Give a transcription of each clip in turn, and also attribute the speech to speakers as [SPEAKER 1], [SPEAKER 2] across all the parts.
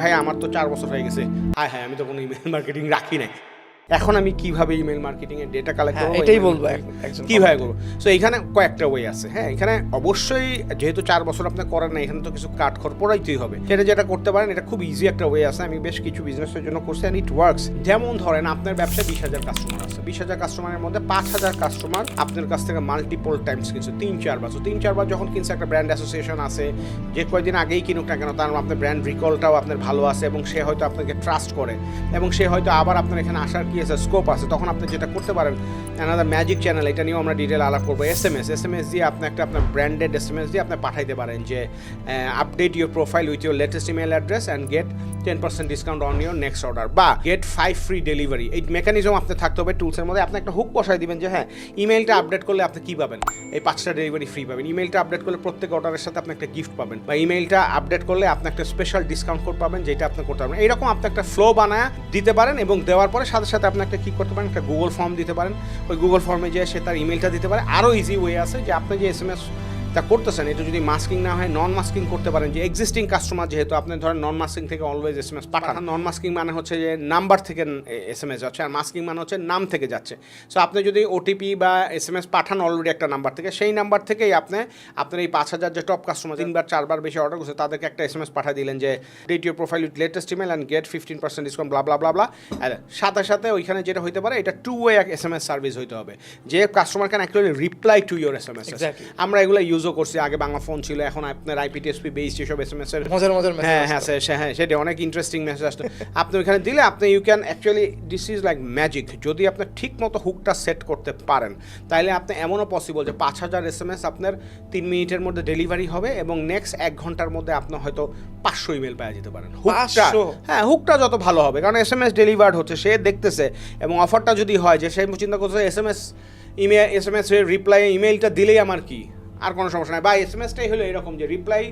[SPEAKER 1] ভাই আমার তো 4 বছর হয়ে গেছে, হ্যাঁ আমি তো কোনো ইমেল মার্কেটিং রাখি নাই, এখন আমি কিভাবে ইমেল মার্কেটিং এর ডেটা কালেক্ট করব,
[SPEAKER 2] এটাই বলবো
[SPEAKER 1] কিভাবে করবো। সো এখানে কয়েকটা ওয়ে আছে। হ্যাঁ, এখানে অবশ্যই যেহেতু 4 বছর আপনি করেন না, এখানে তো কিছু কাট খরচ পড়াইতেই হবে। সেটা যেটা করতে পারেন, এটা খুব ইজি একটা ওয়ে আছে, আমি বেশ কিছু বিজনেসের জন্য করছি এন্ড ইট ওয়ার্কস। যেমন ধরেন আপনার ব্যবসায় 20,000 কাস্টমার আছে, 20,000 কাস্টমারের মধ্যে 5,000 কাস্টমার আপনার কাছ থেকে মাল্টিপল টাইমস কিনছে, 3-4 বার। 3-4 বার যখন কিনছে, একটা ব্র্যান্ড অ্যাসোসিয়েশন আছে, যে কয়েকদিন আগেই কিনুক না কেন, তার আপনার ব্র্যান্ড রিকলটাও আপনার ভালো আছে এবং সে হয়তো আপনাকে ট্রাস্ট করে এবং সে হয়তো আবার আপনার এখানে আসার কি আছে স্কোপ আছে। তখন আপনি যেটা করতে পারেন, অ্যানাদার ম্যাজিক চ্যানেল, এটা নিয়েও আমরা ডিটেল আলাপ করবো। এসএমএস দিয়ে আপনি আপনার ব্র্যান্ডেড এসএমএস দিয়ে আপনি পাঠাইতে পারেন যে update your profile with your latest email address and get 10% discount on your next order, বা গেট 5 ফ্রি ডেলিভারি। এই মেকানিজম আপনার থাকতে হবে টুলসের মধ্যে। আপনি একটা হুক বসাই দিবেন যে হ্যাঁ, ইমেলটা আপডেট করলে আপনি কী পাবেন, এই 5টা ডেলিভারি ফ্রি পাবেন। ইমেলটা আপডেট করলে প্রত্যেক অর্ডারের সাথে আপনি একটা গিফট পাবেন, বা ইমেলটা আপডেট করলে আপনি একটা স্পেশাল ডিসকাউন্ট কোড পাবেন, যেটা আপনি করতে পারবেন। এইরকম আপনি একটা ফ্লো বানায় দিতে পারেন এবং দেওয়ার পরে সাথে সাথে আপনি একটা কী করতে পারেন, একটা গুগল ফর্ম দিতে পারেন। ওই গুগল ফর্মে যে সে তার ইমেলটা দিতে পারে। আরও ইজি ওয়ে আছে যে আপনি যে এসএমএসটা করতেছেন, এটা যদি মাস্কিং না হয় নন মাস্কিং করতে পারেন। যে এক্সিস্টিং কাস্টমার যেহেতু আপনি ধরেন নন মাস্কিং থেকে অলওয়েজ এসএমএস পাঠান। নন মাস্কিং মানে হচ্ছে যে নাম্বার থেকে এসএমএস যাচ্ছে, আর মাস্কিং মানে হচ্ছে নাম থেকে যাচ্ছে। সো আপনি যদি ওটিপি বা এসএমএস পাঠান অলরেডি একটা নাম্বার থেকে, সেই নাম্বার থেকেই আপনার এই 5,000 যে টপ কাস্টমার 3-4 বেশি অর্ডার করছে, তাদেরকে একটা এসএমএস পাঠিয়ে দিলেন যে date your profile with latest email and get 15% discount blah blah blah blah. সাথে সাথে ওইখানে যেটা হইতে পারে, এটা 2-ওয়ে এসএমএস সার্ভিস হইতে হবে, যে customer can actually reply to your SMS. আমরা এগুলো ইউজও করছি, আগে বাংলা ফোন ছিল, এখন আপনার আইপিটিএসপি বেসড যেসব এসএমএস এর মজার হ্যাঁ সেটা অনেক ইন্টারেস্টিং মেসেজ আসতো। আপনি ওইখানে দিলে আপনি you can actually, this is like magic. যদি আপনি ঠিক মতো হুকটা সেট করতে পারেন, তাহলে আপনি এমনও পসিবল যে 5,000 এসএমএস আপনার 3 মিনিটের মধ্যে ডেলিভারি হবে এবং নেক্সট 1 ঘন্টার মধ্যে আপনি হয়তো 500 ইমেল পেয়ে যেতে পারেন। হুকটা যত ভালো হবে, কারণ এসএমএস ডেলিভার্ড হচ্ছে, সে দেখতেছে, এবং অফারটা যদি হয় যে সে চিন্তা করছে এসএমএস রিপ্লাই ইমেলটা দিলেই আমার কি আর কোনো সমস্যা নাই, বা এসএমএসটাই হলো এরকম যে রিপ্লাই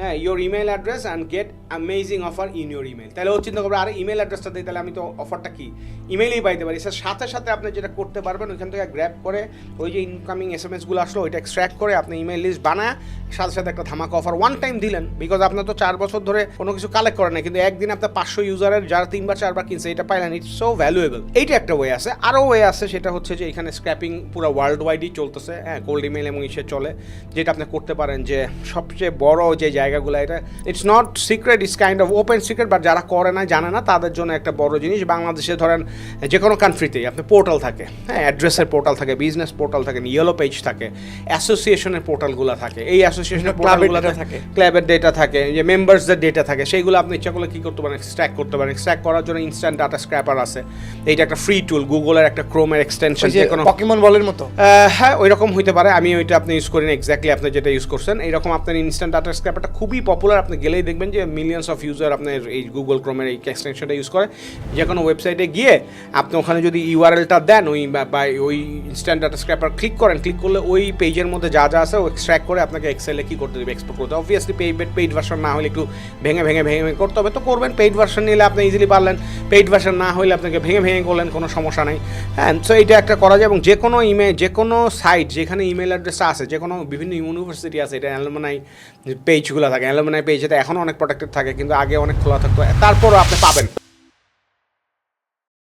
[SPEAKER 1] হ্যাঁ your email address and get amazing offer in your email. তাহলে ও চিন্তা করবে, আর ইমেল অ্যাড্রেসটা দিই, তাহলে আমি তো অফারটা কি ইমেলেই পাইতে পারি। স্যার সাথে সাথে আপনি যেটা করতে পারবেন, ওইখান থেকে গ্র্যাব করে ওই যে ইনকামিং এসএমএসগুলো আসলো, ওইটা এক্সট্র্যাক্ট করে আপনি ইমেল লিস্ট বানায় সাথে সাথে একটা ধামাকা অফার ওয়ান টাইম দিলেন। বিকজ আপনার তো 4 বছর ধরে কোনো কিছু কালেক্ট করেন না, কিন্তু একদিন আপনার 500 ইউজারের যারা 3-4 কিনছে, এটা পাইলেন, ইটস সো ভ্যালুয়েবল। এইটা একটা ওয়ে আছে। আরও ওয়ে আছে, সেটা হচ্ছে যে এখানে স্ক্র্যাপিং পুরো ওয়ার্ল্ড ওয়াইডই চলতেছে। হ্যাঁ, কোল্ড ইমেল এবং ইসে চলে, যেটা আপনি করতে পারেন যে সবচেয়ে বড় যে জায়গাগুলো, এটা it's not secret, it's kind of open secret, but যারা করে না জানে না তাদের জন্য একটা বড় জিনিস। বাংলাদেশে ধরেন যে কোনো কান্ট্রিতেই আপনার পোর্টাল থাকে, হ্যাঁ, অ্যাড্রেসের পোর্টাল থাকে, বিজনেস পোর্টাল থাকে, ইয়েলো পেজ থাকে, অ্যাসোসিয়েশনের পোর্টালগুলো থাকে। এই অ্যাসোসিয়েশনের পোর্টালগুলো থাকে, ক্লাবের ডেটা থাকে, যে মেম্বার্সদের ডেটা থাকে, সেইগুলো আপনি ইচ্ছা করলে কী করতে পারেন, স্ট্র্যাক করতে পারেন। স্ট্র্যাক করার জন্য ইনস্ট্যান্ট ডাটা স্ক্র্যাপার আছে, এইটা একটা ফ্রি টুল, গুগলের একটা ক্রোমের এক্সটেনশন, যে কোনো
[SPEAKER 2] পকেমন বলের মতো।
[SPEAKER 1] হ্যাঁ, ওই রকম হইতে পারে। আমি ওইটা আপনি ইউজ করি না এক্স্যাক্টলি আপনি যেটা ইউজ করছেন। এইরকম আপনার ইনস্ট্যান্ট ডাটা স্ক্র্যাপারটা খুবই পপুলার। আপনি গেলেই দেখবেন যে মিলিয়নস অফ ইউজার আপনার এই গুগল ক্রোমের এই এক্সটেনশনটা ইউজ করে। যে কোনো ওয়েবসাইটে গিয়ে আপনি ওখানে যদি ইউআরএলটা দেন, ওই ইনস্ট্যান্ট ডাটা স্ক্র্যাপার ক্লিক করলে ওই পেজের মধ্যে যা যা আছে ও এক্সট্র্যাক্ট করে আপনাকে এক্সেলে কী করতে দেবে, এক্সপোর্ট করতে। অবভিয়াসলি পেইড ভার্সন না হলে একটু ভেঙে করতে হবে, তো করবেন। পেইড ভার্সন নিলে আপনি ইজিলি পারলেন, পেইড ভার্সন না হলে আপনাকে ভেঙে করলেন, কোনো সমস্যা নেই। হ্যাঁ, সো এইটা একটা করা যায়। এবং যে কোনো সাইট যেখানে ইমেল অ্যাড্রেসটা আছে, যে কোনো বিভিন্ন ইউনিভার্সিটি আছে, এটা অ্যালুমনাই পেজগুলো থাকে, অ্যালুমনাই পেজ, এটা এখনও অনেক প্রোটেক্টেড থাকে, কিন্তু আগে অনেক খোলা থাকতো, তারপরও আপনি পাবেন।